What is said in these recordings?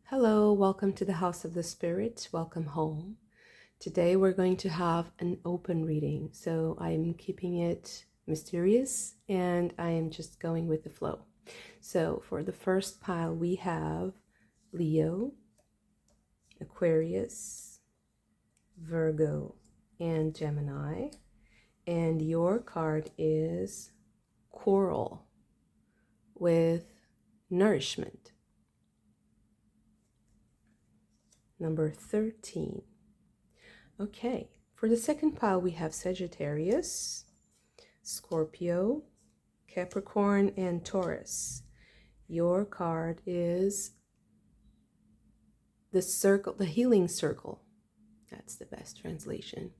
Hello, welcome to the House of the Spirit. Welcome home. Today we're going to have an open reading, so I'm keeping it mysterious and I am just going with the flow. So for the first pile we have Leo, Aquarius, Virgo, and Gemini. And your card is Coral with Nourishment. Number 13. Okay, for the second pile we have Sagittarius, Scorpio, Capricorn, and Taurus. Your card is the circle, the healing circle. That's the best translation.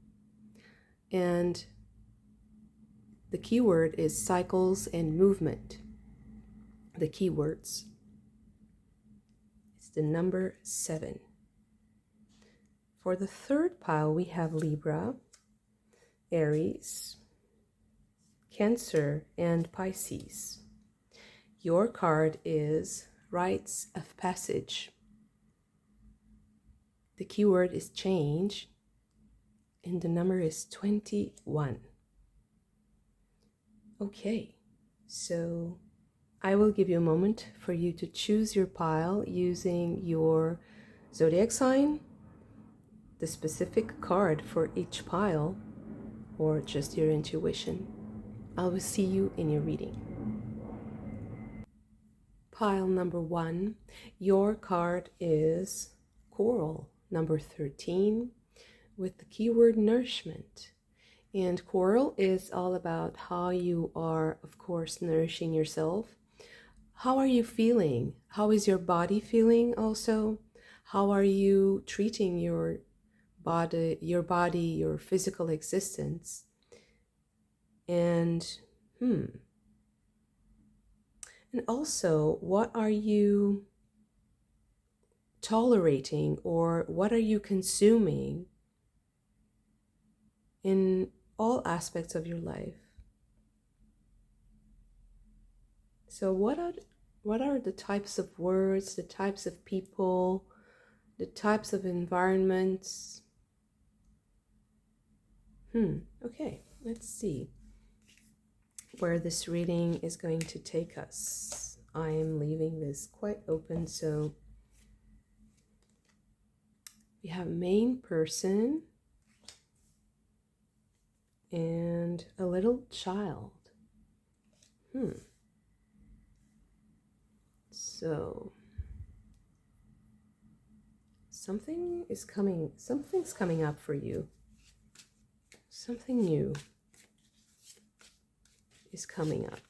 And the keyword is cycles and movement. The keywords. It's the number 7. For the third pile, we have Libra, Aries, Cancer, and Pisces. Your card is Rites of Passage. The keyword is change, and the number is 21. Okay, so I will give you a moment for you to choose your pile using your zodiac sign, the specific card for each pile, or just your intuition. I will see you in your reading. Pile number 1, your card is Coral, number 13, with the keyword nourishment. And Coral is all about how you are, of course, nourishing yourself. How are you feeling? How is your body feeling also? How are you treating your body, your physical existence? And also, what are you tolerating, or what are you consuming in all aspects of your life? So what are the types of words, the types of people, the types of environments? Okay, let's see where this reading is going to take us. I am leaving this quite open, so we have main person and a little child. So something's coming up for you. Something new is coming up.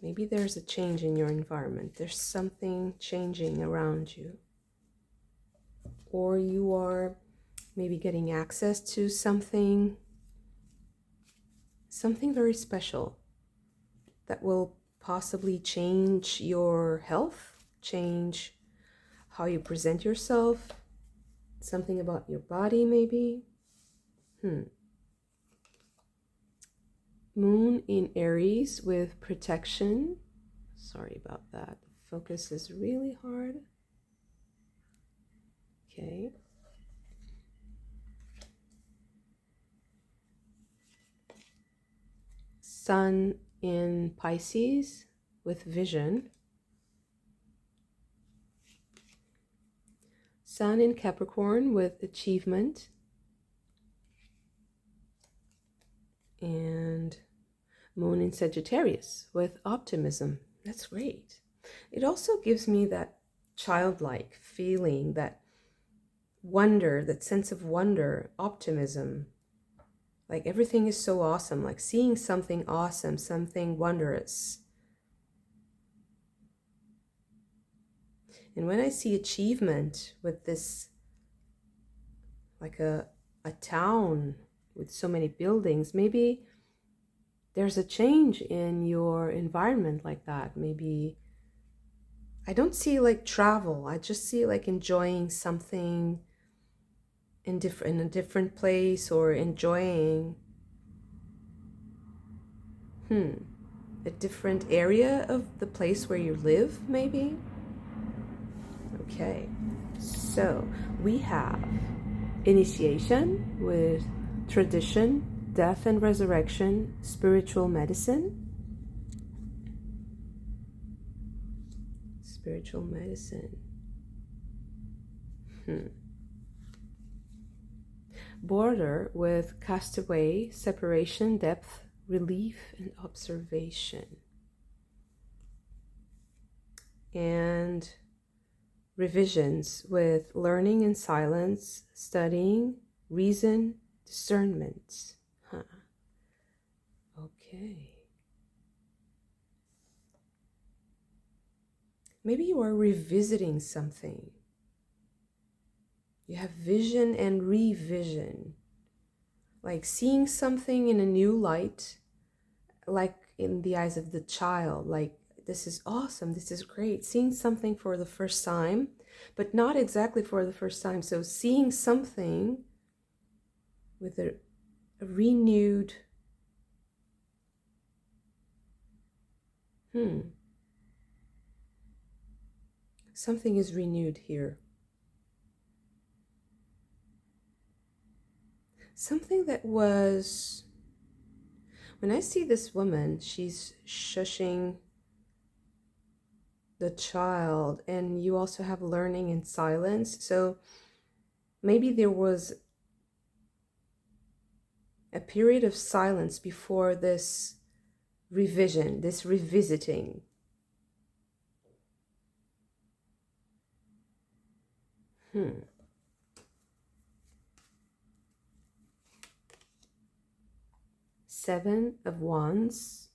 Maybe there's a change in your environment. There's something changing around you. Or you are maybe getting access to something very special that will possibly change your health, change how you present yourself, something about your body maybe. Moon in Aries with protection. Sorry about that. The focus is really hard. Okay. Sun in Pisces with vision. Sun in Capricorn with achievement. And Moon in Sagittarius with optimism. That's great. It also gives me that childlike feeling, that wonder, that sense of wonder, optimism. Like everything is so awesome, like seeing something awesome, something wondrous. And when I see achievement with this, like a town with so many buildings, maybe there's a change in your environment like that. Maybe I don't see like travel. I just see like enjoying something in a different place, or enjoying a different area of the place where you live, maybe? Okay, so we have initiation with tradition, death and resurrection, spiritual medicine. Spiritual medicine. Border with castaway, separation, depth, relief, and observation. And revisions with learning and silence, studying, reason, discernment. Okay. Maybe you are revisiting something. You have vision and revision, like seeing something in a new light, like in the eyes of the child, like this is awesome, this is great. Seeing something for the first time, but not exactly for the first time. So seeing something with a renewed, something is renewed here. Something that was, when I see this woman, she's shushing the child, and you also have learning in silence. So maybe there was a period of silence before this revision, this revisiting. Seven of Wands.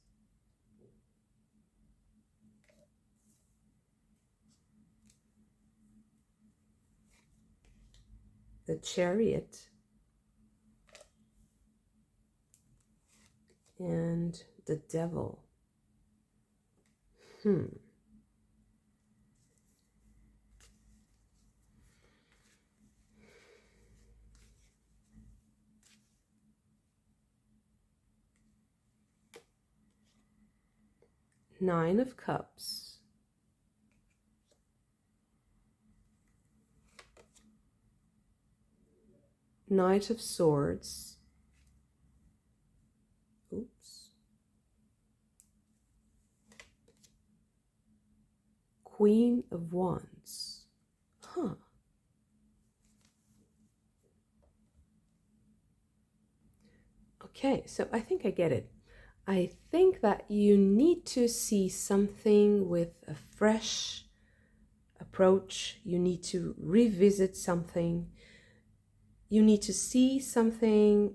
The Chariot. And the Devil. Nine of Cups. Knight of Swords. Oops. Queen of Wands. Okay, so I think I get it. I think that you need to see something with a fresh approach. You need to revisit something. You need to see something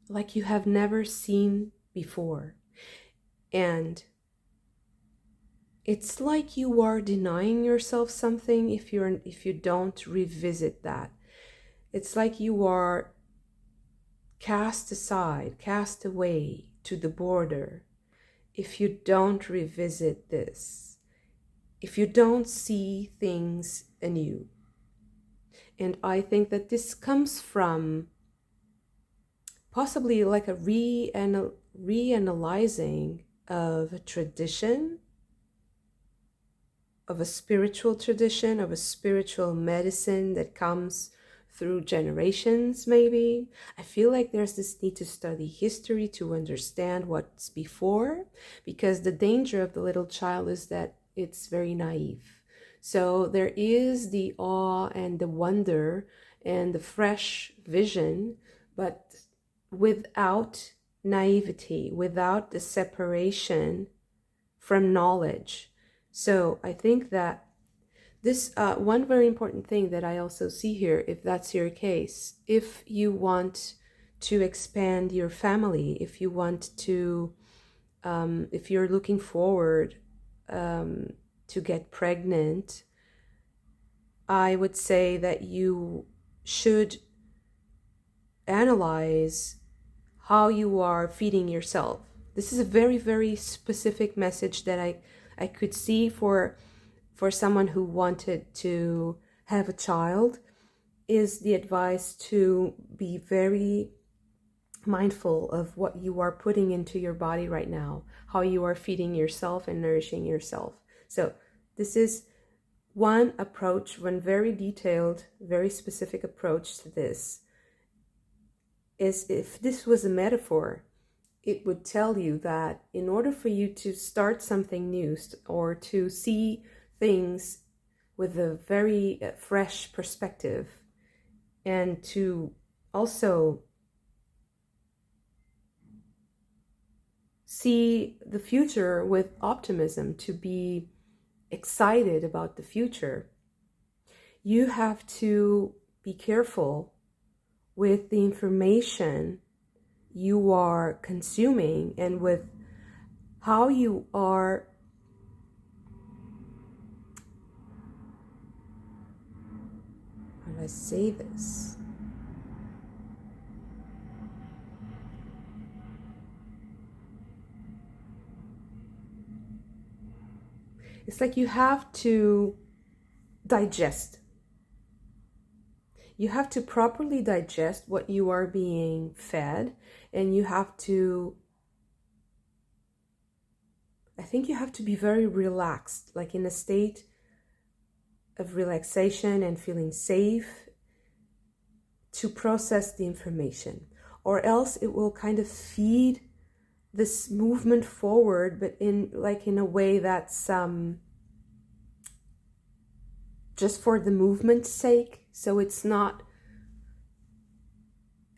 like you have never seen before. And it's like you are denying yourself something if you don't revisit that. It's like you are cast aside, cast away to the border if you don't revisit this, if you don't see things anew. And I think that this comes from possibly like a reanalyzing of a tradition, of a spiritual tradition, of a spiritual medicine that comes through generations, maybe. I feel like there's this need to study history to understand what's before, because the danger of the little child is that it's very naive. So there is the awe and the wonder and the fresh vision, but without naivety, without the separation from knowledge. So I think that this one very important thing that I also see here, if that's your case, if you want to expand your family, if you want to, if you're looking forward to get pregnant, I would say that you should analyze how you are feeding yourself. This is a very, very specific message that I could see for someone who wanted to have a child, is the advice to be very mindful of what you are putting into your body right now, how you are feeding yourself and nourishing yourself. So this is one approach, one very detailed, very specific approach to this. Is if this was a metaphor, it would tell you that in order for you to start something new or to see things with a very fresh perspective, and to also see the future with optimism, to be excited about the future, you have to be careful with the information you are consuming and with how you are how do I say this? It's like you have to digest. You have to properly digest what you are being fed, and you have to, I think you have to be very relaxed, like in a state of relaxation and feeling safe to process the information, or else it will kind of feed this movement forward, but in a way that's just for the movement's sake. So it's not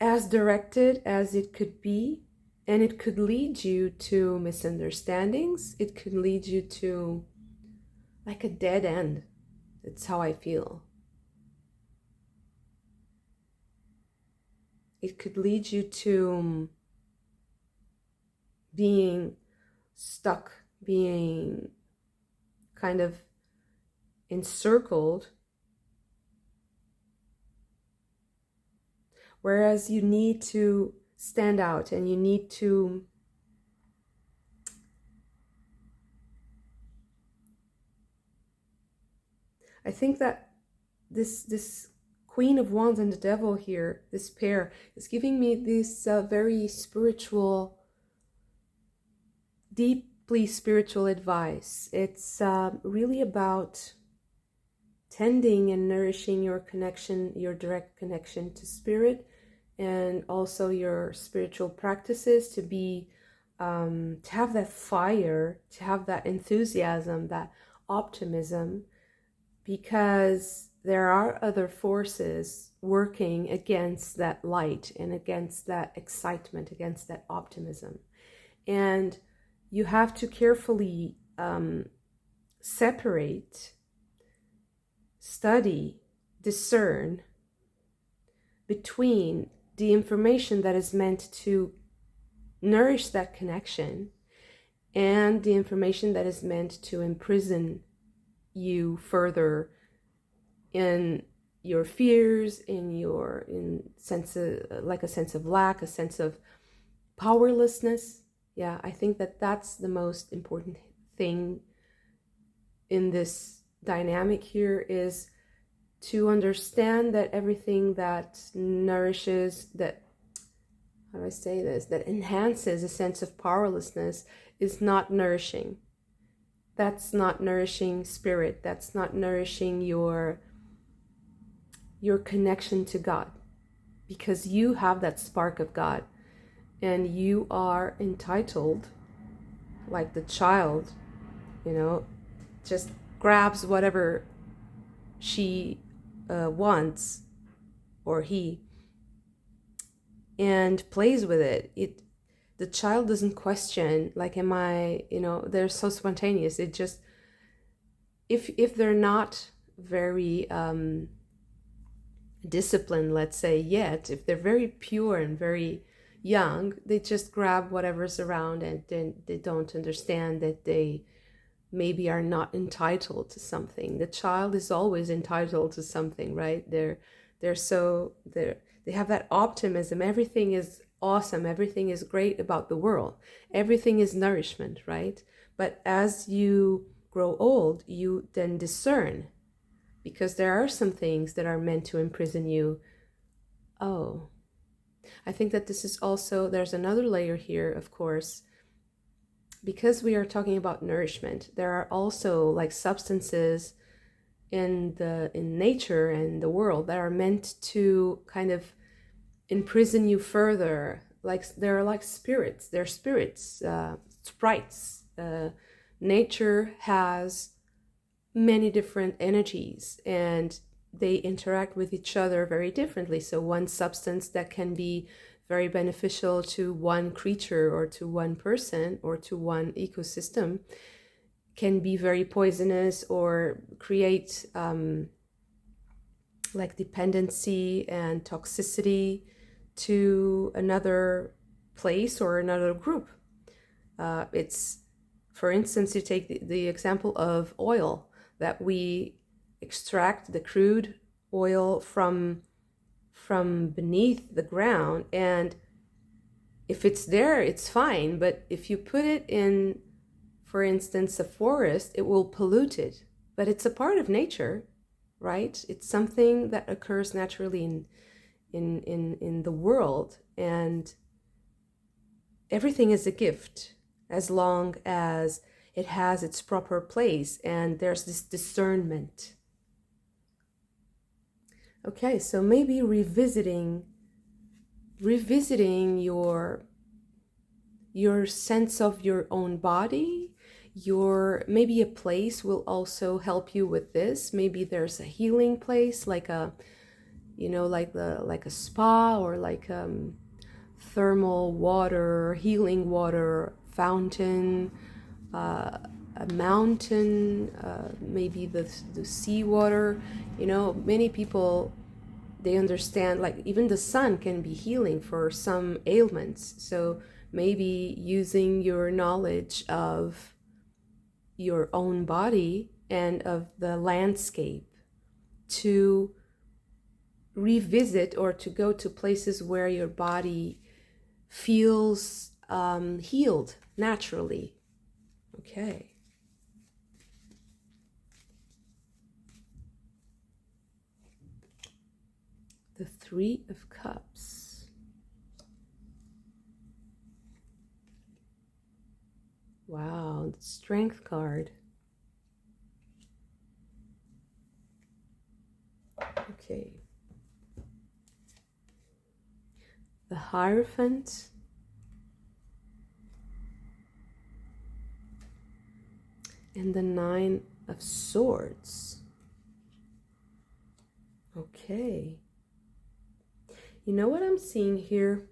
as directed as it could be, and it could lead you to misunderstandings. It could lead you to like a dead end. That's how I feel. It could lead you to being stuck, being kind of encircled, whereas you need to stand out and you need to I think that this Queen of Wands and the Devil here, this pair, is giving me this very spiritual, deeply spiritual advice. It's really about tending and nourishing your connection, your direct connection to spirit, and also your spiritual practices, to be to have that fire, to have that enthusiasm, that optimism, because there are other forces working against that light and against that excitement, against that optimism. And you have to carefully separate, study, discern between the information that is meant to nourish that connection and the information that is meant to imprison you further in your fears, in sense of, like a sense of lack, a sense of powerlessness. Yeah, I think that that's the most important thing in this dynamic here, is to understand that everything that nourishes, that, how do I say this, that enhances a sense of powerlessness is not nourishing. That's not nourishing spirit. That's not nourishing your connection to God, because you have that spark of God, and you are entitled, like the child, just grabs whatever she wants, or he, and plays with it. The child doesn't question, like, am I, they're so spontaneous. It just, if they're not very disciplined, let's say, yet, if they're very pure and very young, they just grab whatever's around, and then they don't understand that they maybe are not entitled to something. The child is always entitled to something, right? They have that optimism. Everything is awesome. Everything is great about the world. Everything is nourishment, right? But as you grow old, you then discern, because there are some things that are meant to imprison you. Oh, I think that this is also, there's another layer here, of course, because we are talking about nourishment. There are also like substances in nature and the world that are meant to kind of imprison you further. Like they're like spirits. They're spirits, sprites. Nature has many different energies, and they interact with each other very differently. So one substance that can be very beneficial to one creature or to one person or to one ecosystem can be very poisonous or create like dependency and toxicity to another place or another group. It's, for instance, you take the example of oil, that we extract the crude oil from beneath the ground, and if it's there, it's fine. But if you put it in, for instance, a forest, it will pollute it. But it's a part of nature, right? It's something that occurs naturally in the world, and everything is a gift as long as it has its proper place and there's this discernment. Okay, so maybe revisiting your sense of your own body, maybe a place will also help you with this. Maybe there's a healing place, like a spa, or like thermal water, healing water fountain, a mountain, maybe the sea water. Many people, they understand, like even the sun can be healing for some ailments. So maybe using your knowledge of your own body and of the landscape to revisit or to go to places where your body feels healed naturally. Okay. The Three of Cups. Wow, the Strength card. Okay. The Hierophant. And the Nine of Swords. Okay. You know what I'm seeing here?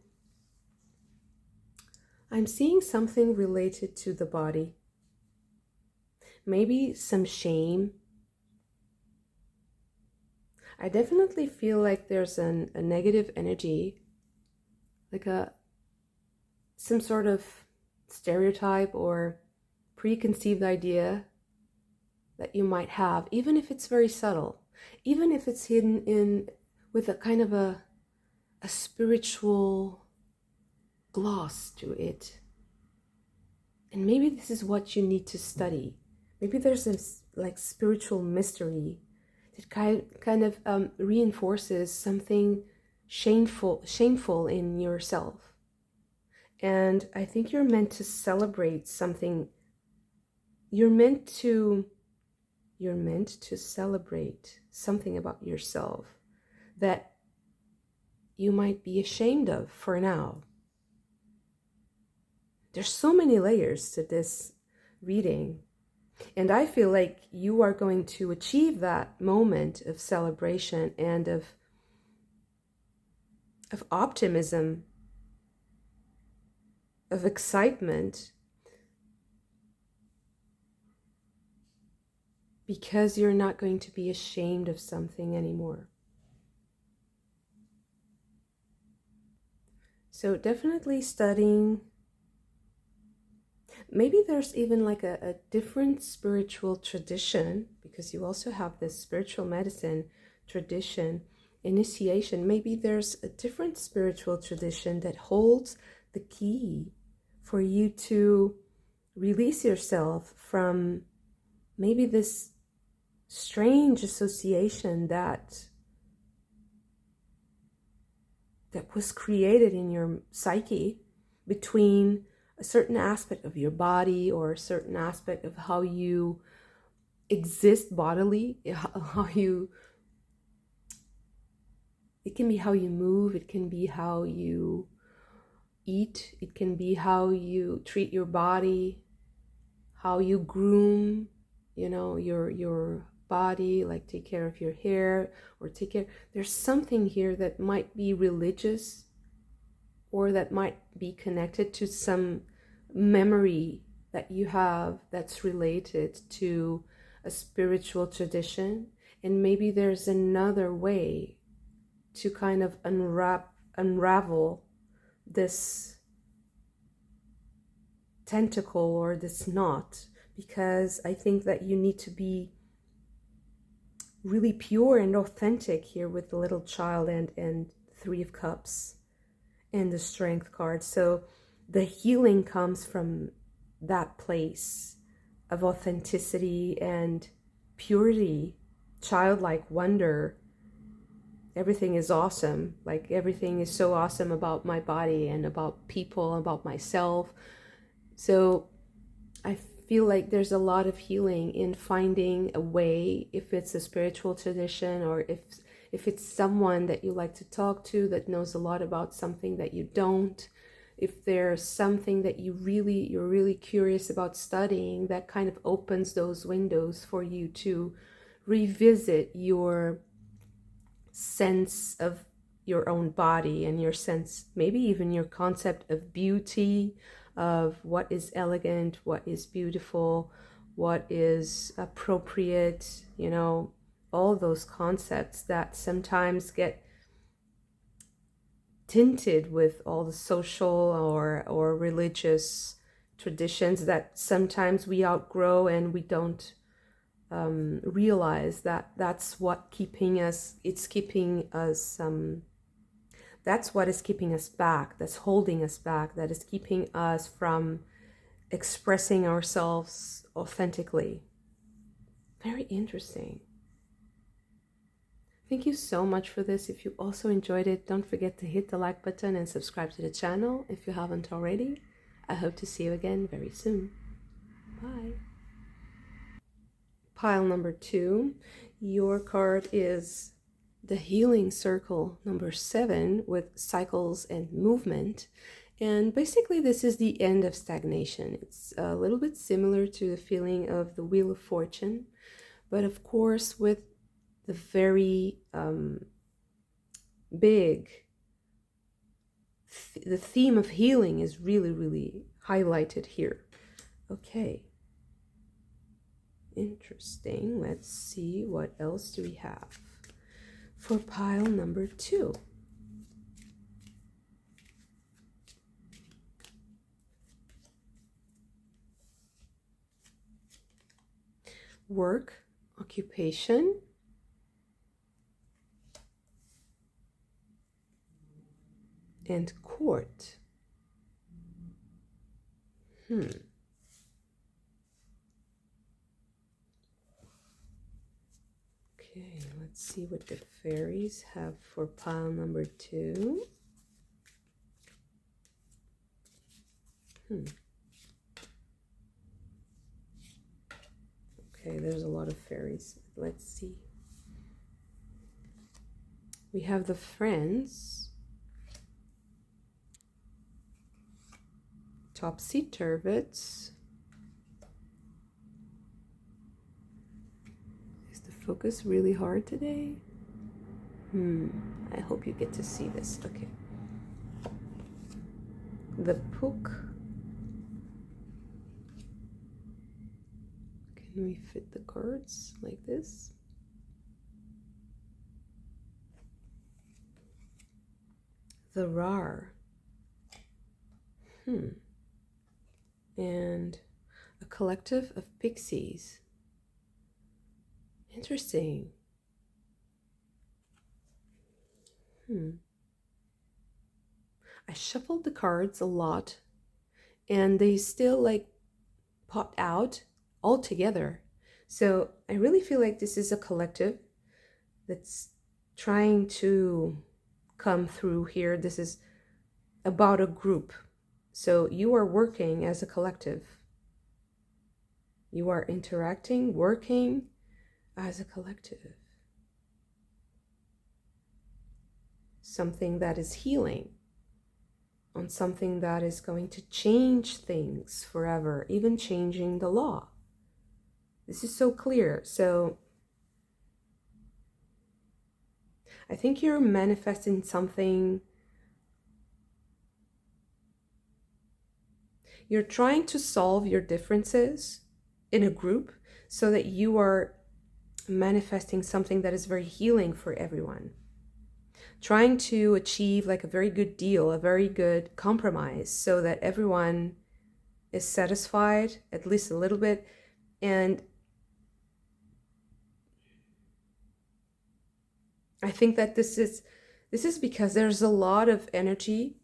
I'm seeing something related to the body. Maybe some shame. I definitely feel like there's a negative energy, like some sort of stereotype or preconceived idea that you might have, even if it's very subtle, even if it's hidden in with a kind of a spiritual gloss to it. And maybe this is what you need to study. Maybe there's this like spiritual mystery that kind of reinforces something shameful in yourself. And I think you're meant to celebrate something. You're meant to celebrate something about yourself that you might be ashamed of for now. There's so many layers to this reading, and I feel like you are going to achieve that moment of celebration and of optimism, of excitement, because you're not going to be ashamed of something anymore. So definitely studying. Maybe there's even like a different spiritual tradition, because you also have this spiritual medicine tradition, initiation. Maybe there's a different spiritual tradition that holds the key for you to release yourself from maybe this strange association that that was created in your psyche between a certain aspect of your body or a certain aspect of how you exist bodily, how you, it can be how you move, it can be how you eat, it can be how you treat your body, how you groom, you know, your body, like take care of your hair or take care. There's something here that might be religious or that might be connected to some memory that you have that's related to a spiritual tradition. And maybe there's another way to kind of unravel this tentacle or this knot, because I think that you need to be really pure and authentic here with the little child and Three of Cups and the Strength card. So the healing comes from that place of authenticity and purity, childlike wonder. Everything is awesome. Like everything is so awesome about my body and about people, about myself. So I feel like there's a lot of healing in finding a way, if it's a spiritual tradition or if it's someone that you like to talk to that knows a lot about something that you don't, if there's something that you're really curious about studying, that kind of opens those windows for you to revisit your sense of your own body and your sense, maybe even your concept of beauty, of what is elegant, what is beautiful, what is appropriate, you know, all those concepts that sometimes get tinted with all the social or religious traditions that sometimes we outgrow and we don't realize that that's what keeping us, it's keeping us, that's what is keeping us back, that's holding us back, that is keeping us from expressing ourselves authentically. Very interesting. Thank you so much for this. If you also enjoyed it, don't forget to hit the like button and subscribe to the channel if you haven't already. I hope to see you again very soon. Bye. Pile number 2, your card is the Healing Circle number 7 with cycles and movement. And basically this is the end of stagnation. It's a little bit similar to the feeling of the Wheel of Fortune, but of course with the very big, the theme of healing is really highlighted here. Okay. Interesting. Let's see, what else do we have for pile number 2? Work, occupation, and court. Okay, let's see what the fairies have for pile number 2. Okay, there's a lot of fairies. Let's see. We have the Friends, Topsy-Turvets. Is the focus really hard today? I hope you get to see this. Okay. The Pook. Can we fit the cards like this? The Rar. And a collective of pixies. Interesting. I shuffled the cards a lot and they still like popped out all together. So I really feel like this is a collective that's trying to come through here. This is about a group. So you are working as a collective. You are interacting, working as a collective. Something that is healing, on something that is going to change things forever, even changing the law. This is so clear. So I think you're manifesting something. You're trying to solve your differences in a group so that you are manifesting something that is very healing for everyone. Trying to achieve like a very good deal, a very good compromise so that everyone is satisfied, at least a little bit. And I think that this is because there's a lot of energy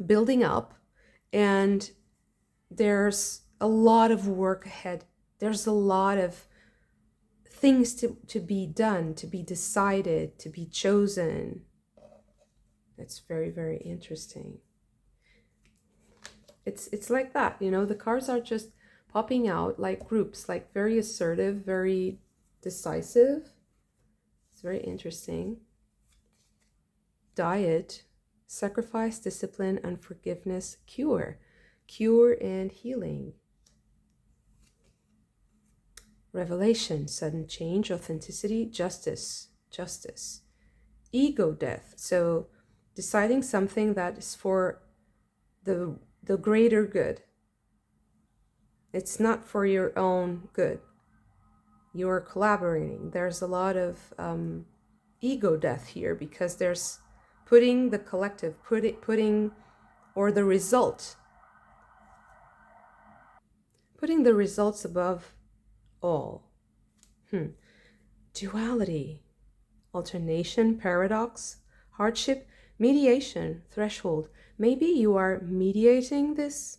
building up, and there's a lot of work ahead. There's a lot of things to be done, to be decided, to be chosen. That's very, very interesting. It's like that, you know, the cards are just popping out like groups, like very assertive, very decisive. It's very interesting. Diet, sacrifice, discipline, unforgiveness, cure and healing. Revelation, sudden change, authenticity, justice, ego death. So deciding something that is for the greater good. It's not for your own good. You're collaborating. There's a lot of ego death here, because there's putting the collective, putting the result, putting the results above all. Duality, alternation, paradox, hardship, mediation, threshold. Maybe you are mediating this.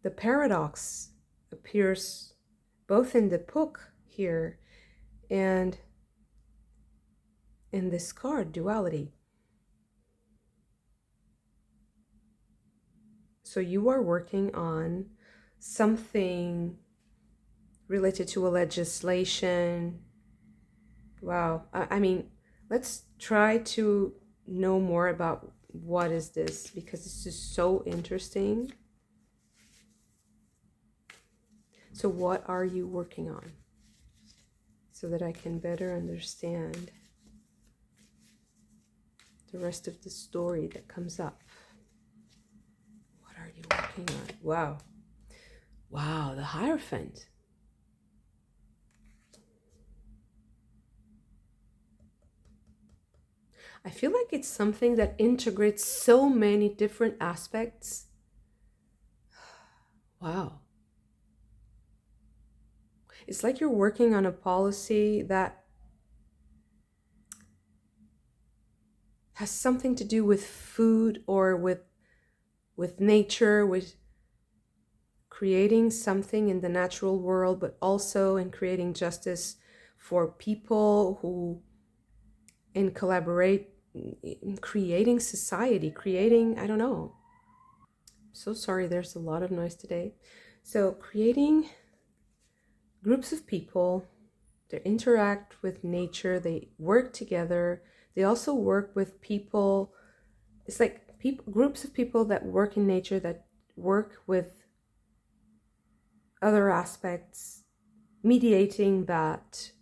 The paradox appears both in the book here and in this card, duality. So you are working on something related to a legislation. Wow. I mean, let's try to know more about what is this, because this is so interesting. So what are you working on, so that I can better understand the rest of the story that comes up? What are you working on? Wow. Wow, the Hierophant. I feel like it's something that integrates so many different aspects. Wow. It's like you're working on a policy that has something to do with food, or with nature, with creating something in the natural world, but also in creating justice for people who in creating society, creating, I don't know. So sorry, there's a lot of noise today. So creating groups of people, they interact with nature, they work together. They also work with people. It's like groups of people that work in nature, that work with other aspects, mediating that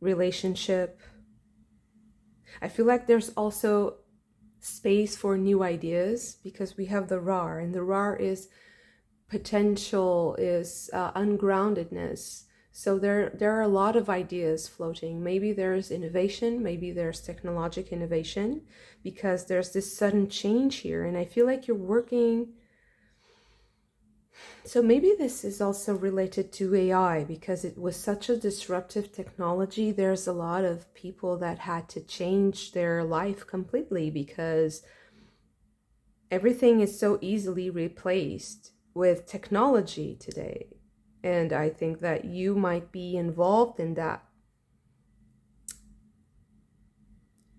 relationship. I feel like there's also space for new ideas, because we have the RAR, and the RAR is potential, is ungroundedness. So there are a lot of ideas floating. Maybe there's innovation, maybe there's technological innovation, because there's this sudden change here. And I feel like you're working. So maybe this is also related to AI, because it was such a disruptive technology. There's a lot of people that had to change their life completely, because everything is so easily replaced with technology today. And I think that you might be involved in that.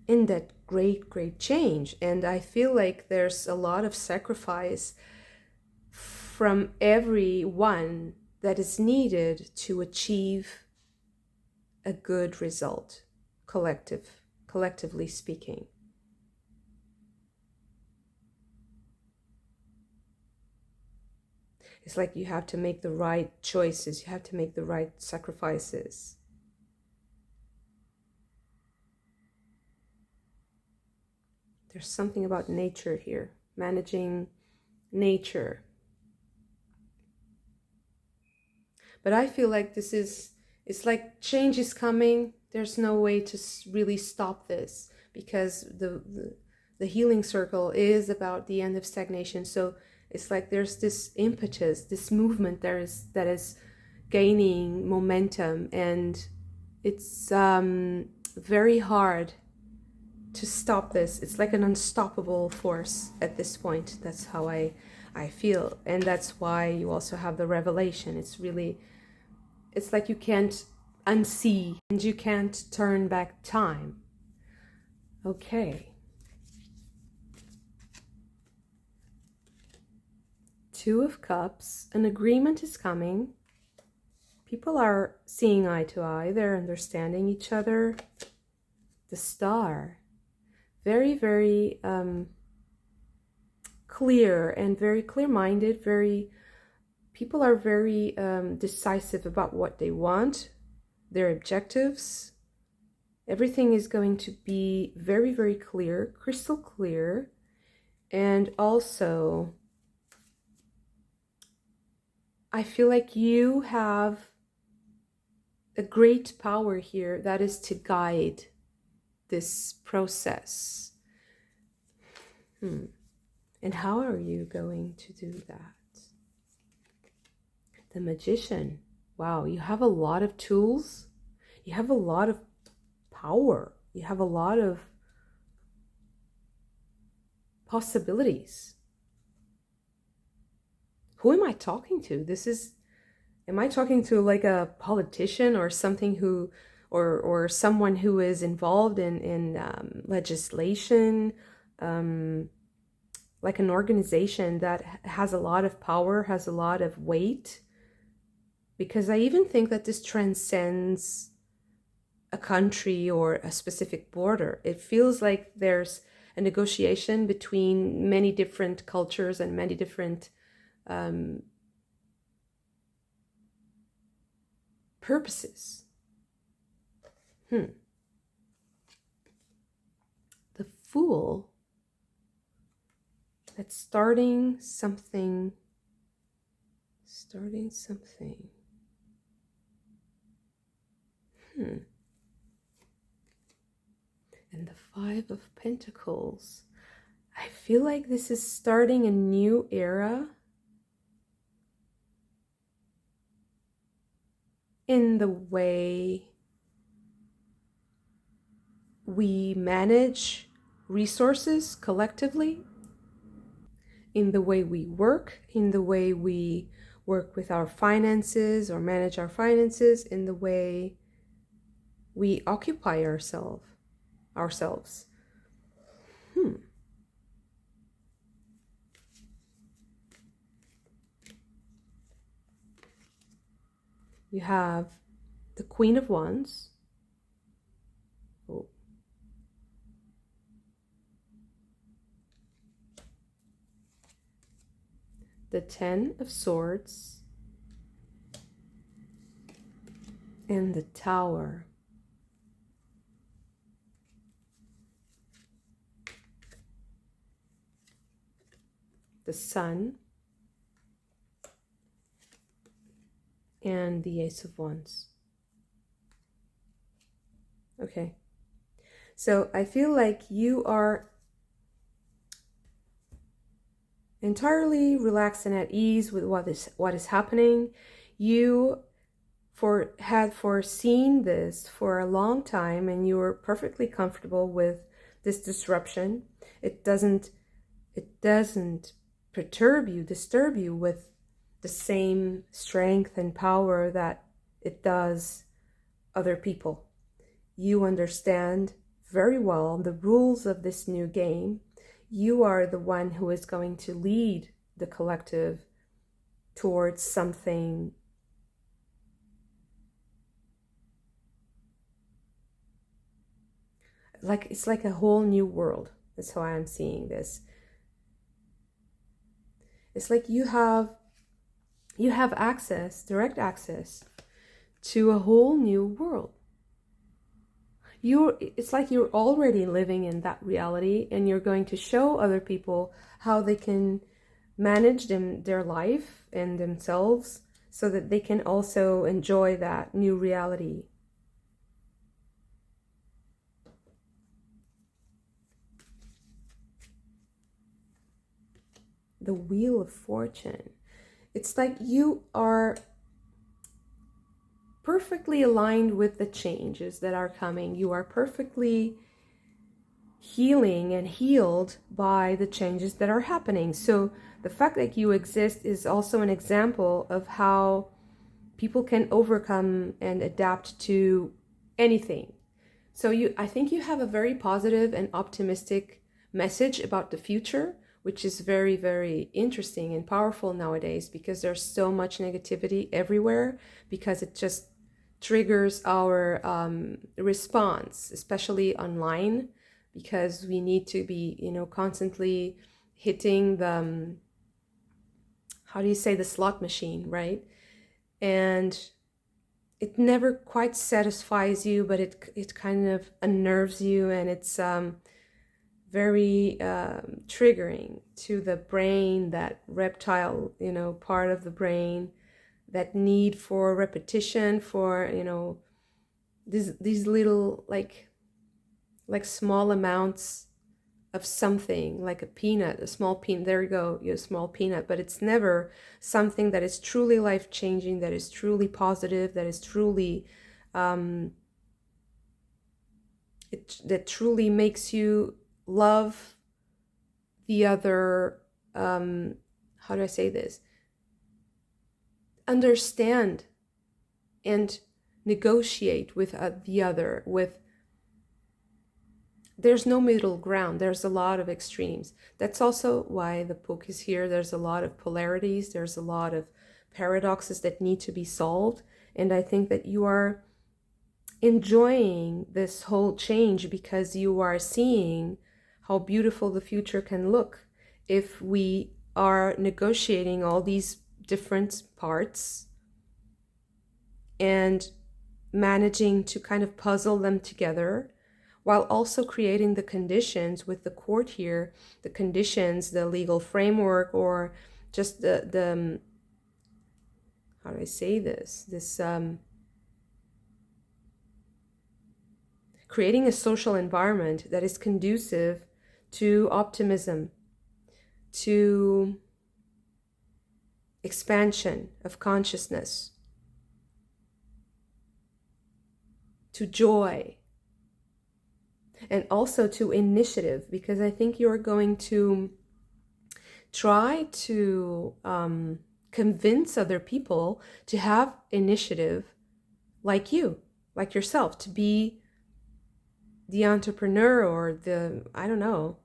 in that great change. And I feel like there's a lot of sacrifice from everyone that is needed to achieve a good result, collectively speaking. It's like you have to make the right choices, you have to make the right sacrifices. There's something about nature here, managing nature. But I feel like it's like change is coming. There's no way to really stop this, because the healing circle is about the end of stagnation. So it's like there's this impetus, this movement that is gaining momentum, and it's very hard to stop this. It's like an unstoppable force at this point. That's how I feel. And that's why you also have the revelation. It's like you can't unsee and you can't turn back time. Okay. Two of Cups. An agreement is coming. People are seeing eye to eye. They're understanding each other. The Star. Very, very clear and very clear-minded. People are very decisive about what they want, their objectives. Everything is going to be very, very clear, crystal clear. And also, I feel like you have a great power here that is to guide this process. And how are you going to do that? The Magician. Wow, you have a lot of tools. You have a lot of power. You have a lot of possibilities. Who am I talking to? Am I talking to like a politician or something or someone who is involved in legislation, like an organization that has a lot of power, has a lot of weight? Because I even think that this transcends a country or a specific border. It feels like there's a negotiation between many different cultures and many different purposes. The Fool. That's starting something. And the Five of Pentacles. I feel like this is starting a new era in the way we manage resources collectively, in the way we work, in the way we work with our finances or manage our finances, in the way we occupy ourselves. You have the Queen of Wands. The Ten of Swords. And the Tower. The Sun. And the Ace of Wands. Okay. So I feel like you are entirely relaxed and at ease with what is happening. You had foreseen this for a long time, and you were perfectly comfortable with this disruption. It doesn't disturb you with the same strength and power that it does other people. You understand very well the rules of this new game. You are the one who is going to lead the collective towards something like, it's like a whole new world. That's how I'm seeing this. It's like you have access, direct access to a whole new world. It's like you're already living in that reality, and you're going to show other people how they can manage their life and themselves so that they can also enjoy that new reality. The Wheel of Fortune. It's like you are perfectly aligned with the changes that are coming. You are perfectly healing and healed by the changes that are happening. So the fact that you exist is also an example of how people can overcome and adapt to anything. So I think you have a very positive and optimistic message about the future, which is very, very interesting and powerful nowadays, because there's so much negativity everywhere, because it just triggers our response, especially online, because we need to be, constantly hitting the, how do you say, the slot machine, right? And it never quite satisfies you, but it kind of unnerves you, and it's very triggering to the brain, that reptile, part of the brain, that need for repetition, for these little like small amounts of something, like a peanut, a small peanut. There you go, a small peanut. But it's never something that is truly life-changing, that is truly positive, that is truly that truly makes you love the other. How do I say this? Understand and negotiate with the other. There's no middle ground. There's a lot of extremes. That's also why the book is here. There's a lot of polarities. There's a lot of paradoxes that need to be solved. And I think that you are enjoying this whole change because you are seeing how beautiful the future can look if we are negotiating all these different parts and managing to kind of puzzle them together, while also creating the conditions with the court here, the conditions, the legal framework, or just the how do I say this, creating a social environment that is conducive to optimism, to expansion of consciousness, to joy, and also to initiative, because I think you're going to try to convince other people to have initiative like you, like yourself, to be the entrepreneur, or the, I don't know,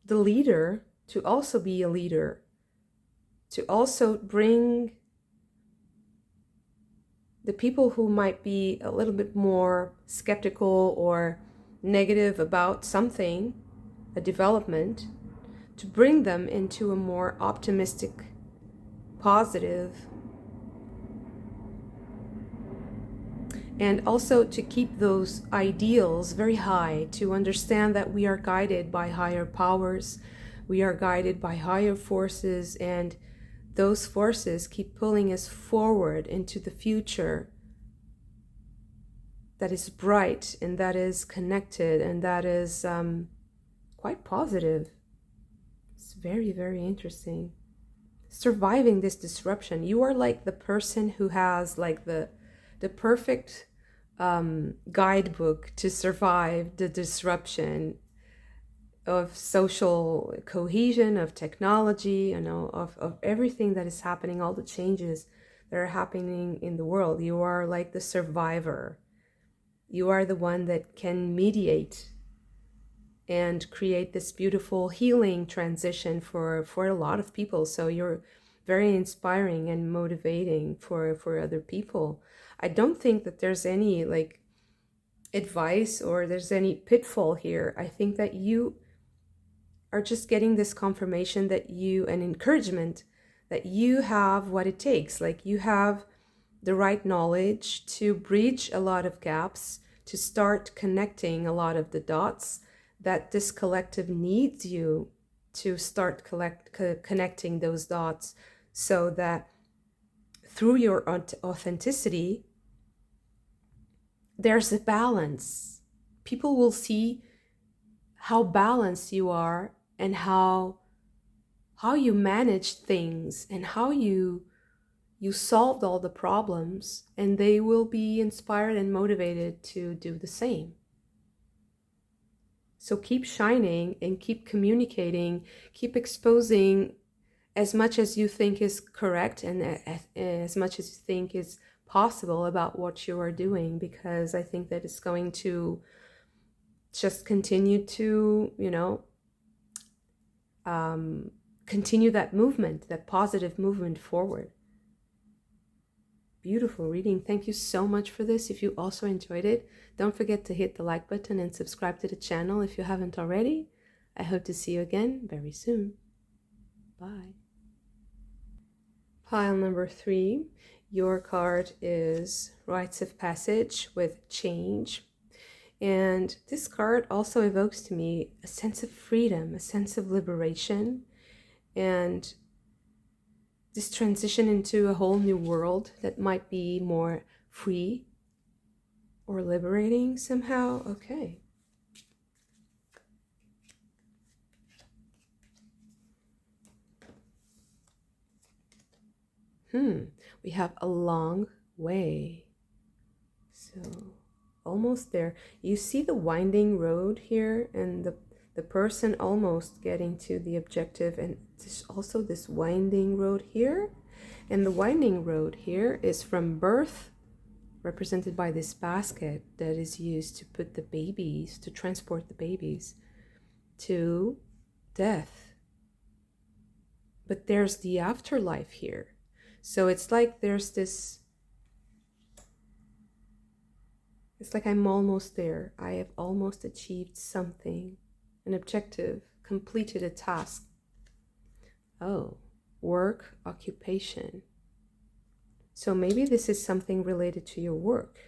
the leader, to also be a leader, to also bring the people who might be a little bit more skeptical or negative about something, a development, to bring them into a more optimistic, positive, and also to keep those ideals very high, to understand that we are guided by higher powers, we are guided by higher forces, and those forces keep pulling us forward into the future that is bright, and that is connected, and that is quite positive. It's very, very interesting. Surviving this disruption. You are like the person who has like the perfect guidebook to survive the disruption of social cohesion, of technology, of everything that is happening, all the changes that are happening in the world. You are like the survivor. You are the one that can mediate and create this beautiful healing transition for a lot of people. So you're very inspiring and motivating for other people. I don't think that there's any like advice or there's any pitfall here. I think that you are just getting this confirmation that you, an encouragement that you have what it takes. Like you have the right knowledge to bridge a lot of gaps, to start connecting a lot of the dots that this collective needs you to start connecting those dots, so that through your authenticity, there's a balance. People will see how balanced you are and how you manage things and how you solved all the problems, and they will be inspired and motivated to do the same. So keep shining and keep communicating, keep exposing as much as you think is correct and as much as you think is possible about what you are doing, because I think that it's going to just continue to, continue that movement, that positive movement forward. Beautiful reading. Thank you so much for this. If you also enjoyed it, don't forget to hit the like button and subscribe to the channel if you haven't already. I hope to see you again very soon. Bye. Pile number 3. Your card is Rites of Passage with Change. And this card also evokes to me a sense of freedom, a sense of liberation, and this transition into a whole new world that might be more free or liberating somehow. Okay. We have a long way. So almost there. You see the winding road here, and the person almost getting to the objective, and there's also this winding road here. And the winding road here is from birth, represented by this basket that is used to put the babies, to transport the babies, to death. But there's the afterlife here. So it's like there's this, it's like I'm almost there. I have almost achieved something, an objective, completed a task. Oh, work, occupation. So maybe this is something related to your work.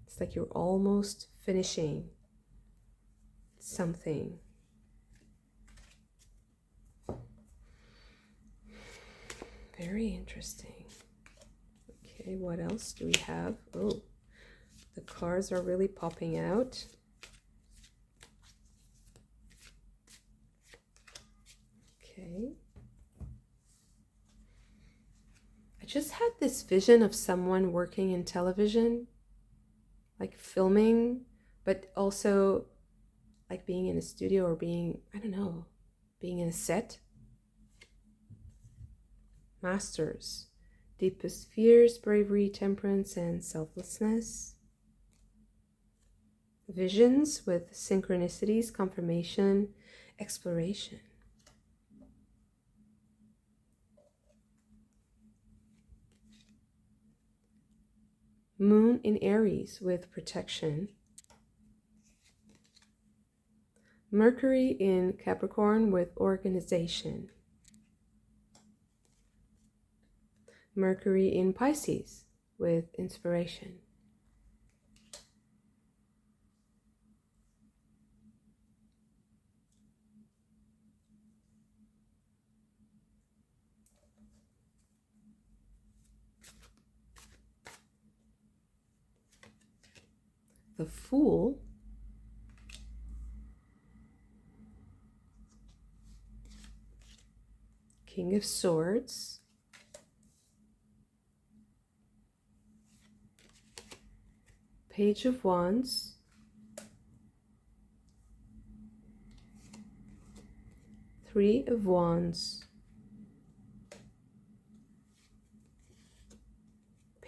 It's like you're almost finishing something. Very interesting. Okay, what else do we have? Oh, the cards are really popping out. Okay. I just had this vision of someone working in television, like filming, but also like being in a studio or being, I don't know, being in a set. Masters, deepest fears, bravery, temperance, and selflessness. Visions with synchronicities, confirmation, exploration. Moon in Aries with protection. Mercury in Capricorn with organization. Mercury in Pisces with inspiration. The Fool King of Swords, Page of Wands, Three of Wands,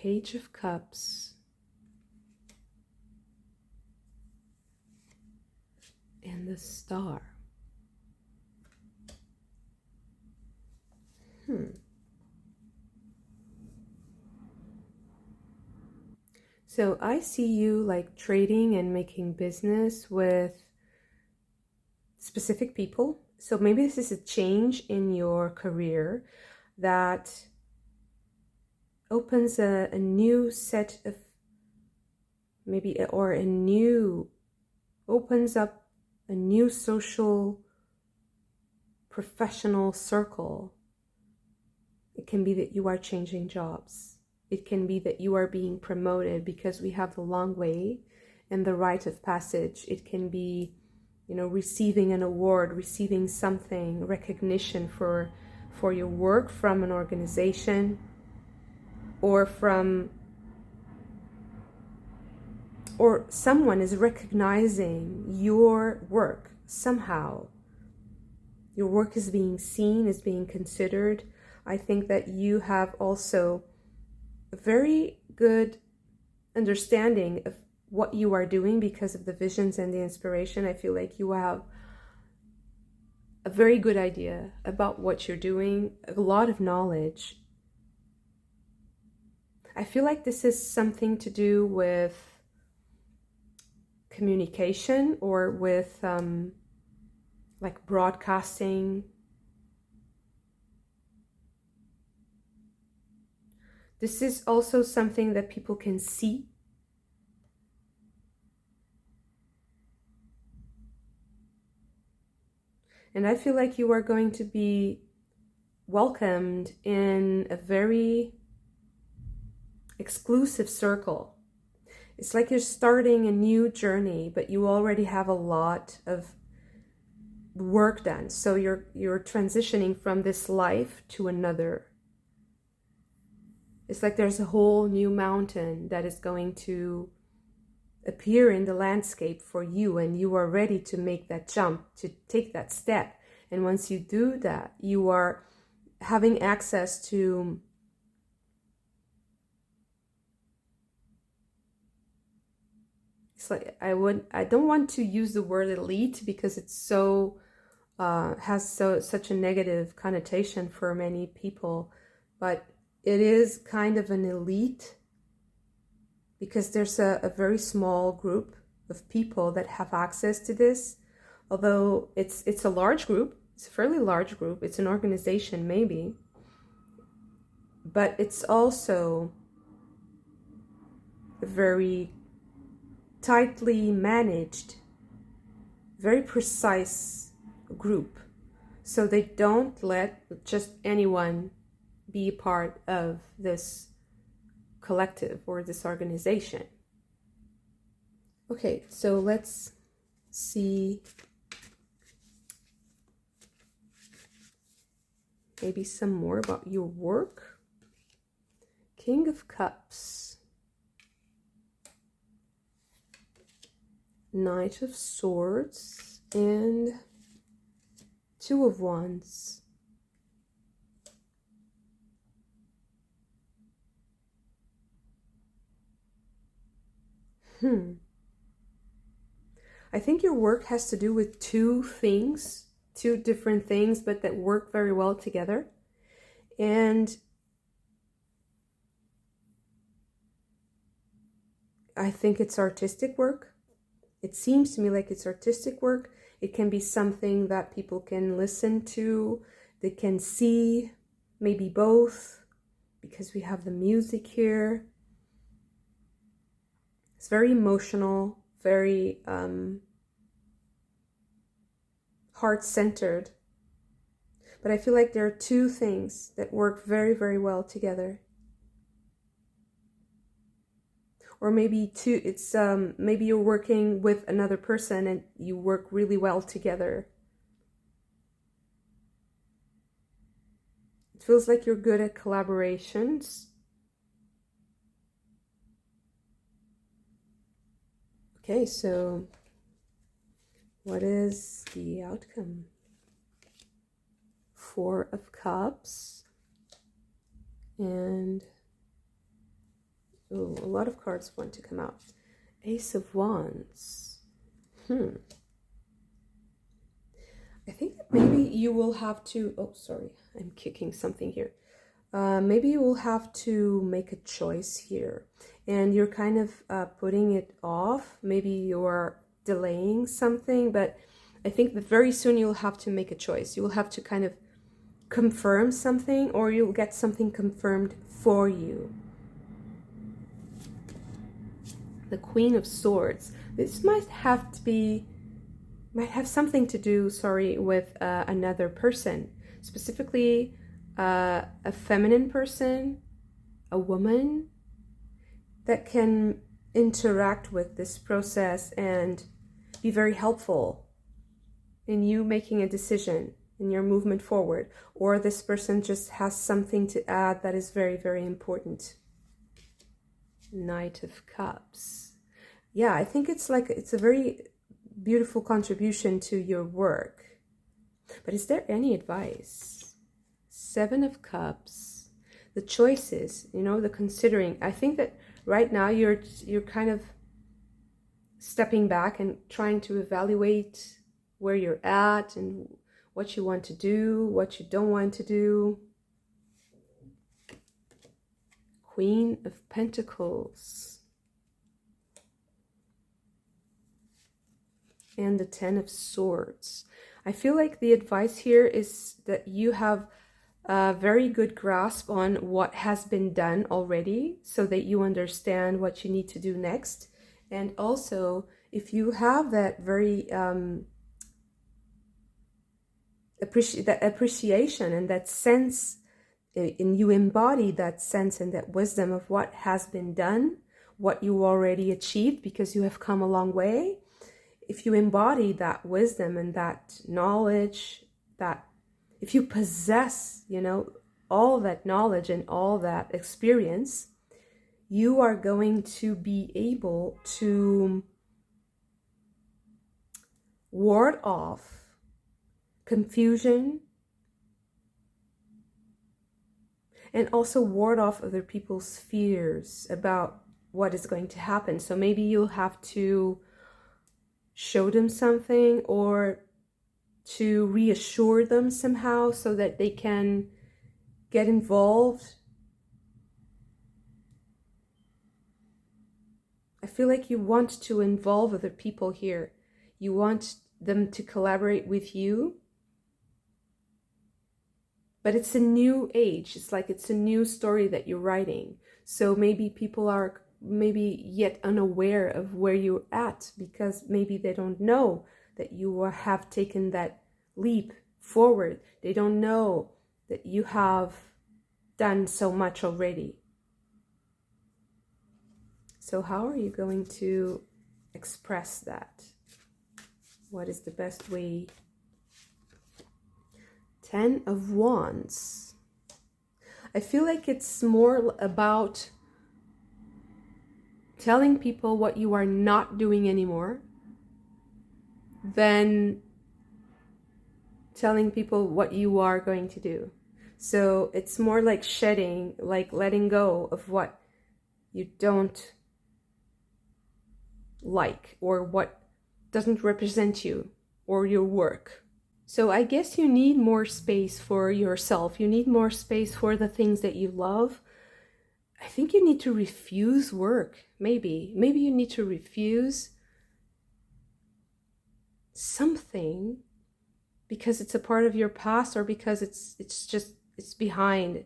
Page of Cups, and the Star. So I see you like trading and making business with specific people. So maybe this is a change in your career that opens a new set of maybe, or opens up a new social professional circle. It can be that you are changing jobs. It can be that you are being promoted, because we have the long way and the rite of passage. It can be, receiving an award, receiving something, recognition for your work from an organization, or someone is recognizing your work somehow. Your work is being seen, is being considered. I think that you have also a very good understanding of what you are doing because of the visions and the inspiration. I feel like you have a very good idea about what you're doing, a lot of knowledge. I feel like this is something to do with communication, or with like broadcasting. This is also something that people can see. And I feel like you are going to be welcomed in a very exclusive circle. It's like you're starting a new journey, but you already have a lot of work done. So you're transitioning from this life to another. It's like there's a whole new mountain that is going to appear in the landscape for you, and you are ready to make that jump, to take that step. And once you do that, you are having access to it's like I don't want to use the word elite, because it's so has such a negative connotation for many people, but it is kind of an elite, because there's a very small group of people that have access to this. Although it's a large group, it's a fairly large group, it's an organization maybe, but it's also a very tightly managed, very precise group. So they don't let just anyone be part of this collective or this organization. Okay, so let's see maybe some more about your work. King of Cups, Knight of Swords, and Two of Wands. I think your work has to do with two different things, but that work very well together. And I think it's artistic work. It seems to me like it's artistic work. It can be something that people can listen to, they can see, maybe both, because we have the music here. It's very emotional, very heart-centered. But I feel like there are two things that work very, very well together. Or maybe maybe you're working with another person and you work really well together. It feels like you're good at collaborations. Okay, so what is the outcome? Four of Cups and Ooh, a lot of cards want to come out. Ace of Wands. I think that maybe you will have to, oh, sorry, I'm kicking something here. Maybe you will have to make a choice here, and you're kind of putting it off. Maybe you're delaying something, but I think that very soon you'll have to make a choice. You will have to kind of confirm something, or you'll get something confirmed for you. The Queen of Swords. This might have something to do, with another person, specifically a feminine person, a woman that can interact with this process and be very helpful in you making a decision, in your movement forward. Or this person just has something to add that is very, very important. Knight of Cups. Yeah, I think it's a very beautiful contribution to your work. But is there any advice? Seven of Cups. The choices, the considering. I think that right now you're kind of stepping back and trying to evaluate where you're at and what you want to do, what you don't want to do. Queen of Pentacles. And the Ten of Swords. I feel like the advice here is that you have a very good grasp on what has been done already, so that you understand what you need to do next. And also, if you have that very appreciation and that sense, and you embody that sense and that wisdom of what has been done, what you already achieved because you have come a long way. If you embody that wisdom and that knowledge, that if you possess, all that knowledge and all that experience, you are going to be able to ward off confusion and also ward off other people's fears about what is going to happen. So maybe you'll have to show them something or to reassure them somehow so that they can get involved. I feel like you want to involve other people here. You want them to collaborate with you. But it's a new age. It's a new story that you're writing. So maybe people are yet unaware of where you're at, because maybe they don't know that you have taken that leap forward. They don't know that you have done so much already. So how are you going to express that? What is the best way? Ten of Wands. I feel like it's more about telling people what you are not doing anymore than telling people what you are going to do. So it's more like shedding, like letting go of what you don't like or what doesn't represent you or your work. So I guess you need more space for yourself. You need more space for the things that you love. I think you need to refuse work. Maybe you need to refuse something because it's a part of your past, or because it's behind.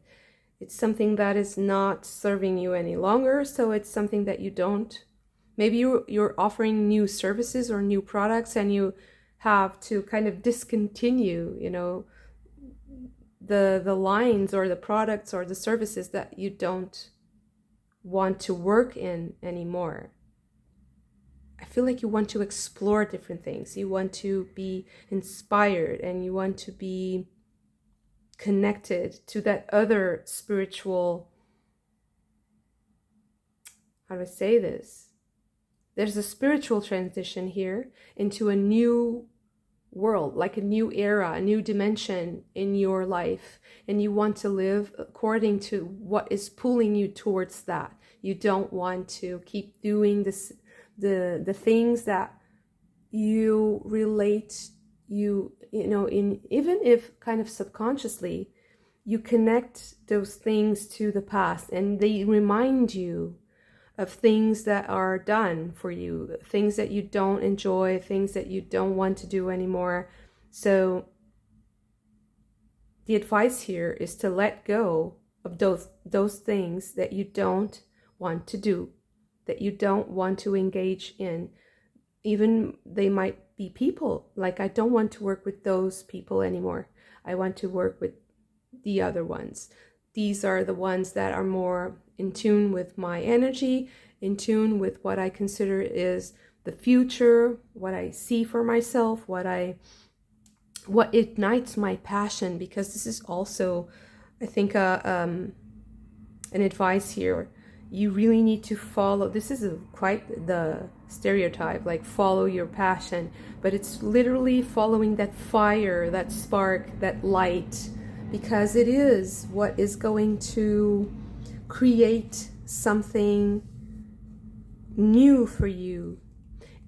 It's something that is not serving you any longer. So it's something that you don't. Maybe you're offering new services or new products, and you have to kind of discontinue, the lines or the products or the services that you don't want to work in anymore. I feel like you want to explore different things. You want to be inspired, and you want to be connected to that other spiritual, how do I say this? There's a spiritual transition here into a new world, like a new era, a new dimension in your life, and you want to live according to what is pulling you towards that. You don't want to keep doing this, the things that you relate, you know, in, even if kind of subconsciously, you connect those things to the past, and they remind you of things that are done for you, things that you don't enjoy, things that you don't want to do anymore. So the advice here is to let go of those things that you don't want to do, that you don't want to engage in. Even they might be people, like I don't want to work with those people anymore. I want to work with the other ones. These are the ones that are more in tune with my energy, in tune with what I consider is the future, what I see for myself, what ignites my passion. Because this is also, I think, an advice here. You really need to follow. This is quite the stereotype, like follow your passion, but it's literally following that fire, that spark, that light, because it is what is going to create something new for you,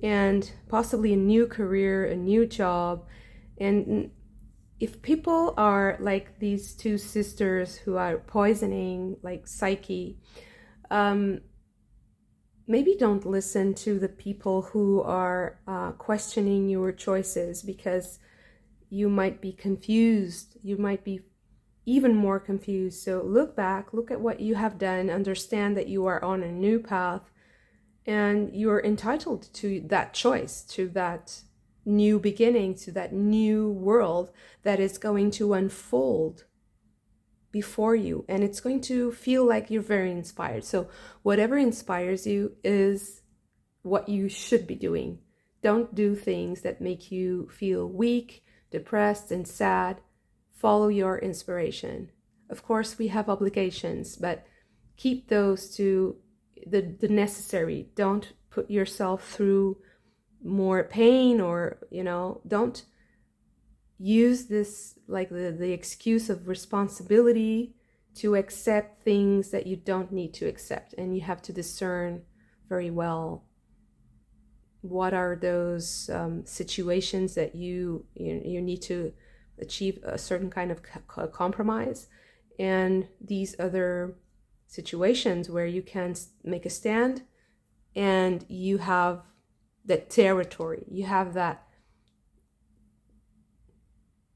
and possibly a new career, a new job. And if people are like these two sisters who are poisoning like Psyche, maybe don't listen to the people who are questioning your choices, because you might be confused. You might be even more confused. So look back, look at what you have done, understand that you are on a new path, and you're entitled to that choice, to that new beginning, to that new world that is going to unfold before you, and it's going to feel like you're very inspired. So whatever inspires you is what you should be doing. Don't do things that make you feel weak, depressed, and sad. Follow your inspiration. Of course, we have obligations, but keep those to the necessary. Don't put yourself through more pain, or, you know, don't use this like the excuse of responsibility to accept things that you don't need to accept. And you have to discern very well what are those situations that you need to achieve a certain kind of compromise, and these other situations where you can make a stand and you have that territory, you have that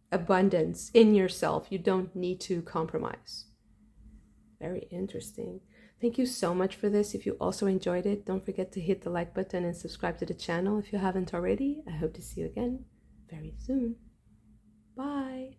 abundance in yourself. You don't need to compromise. Very interesting. Thank you so much for this. If you also enjoyed it, don't forget to hit the like button and subscribe to the channel if you haven't already. I hope to see you again very soon. Bye.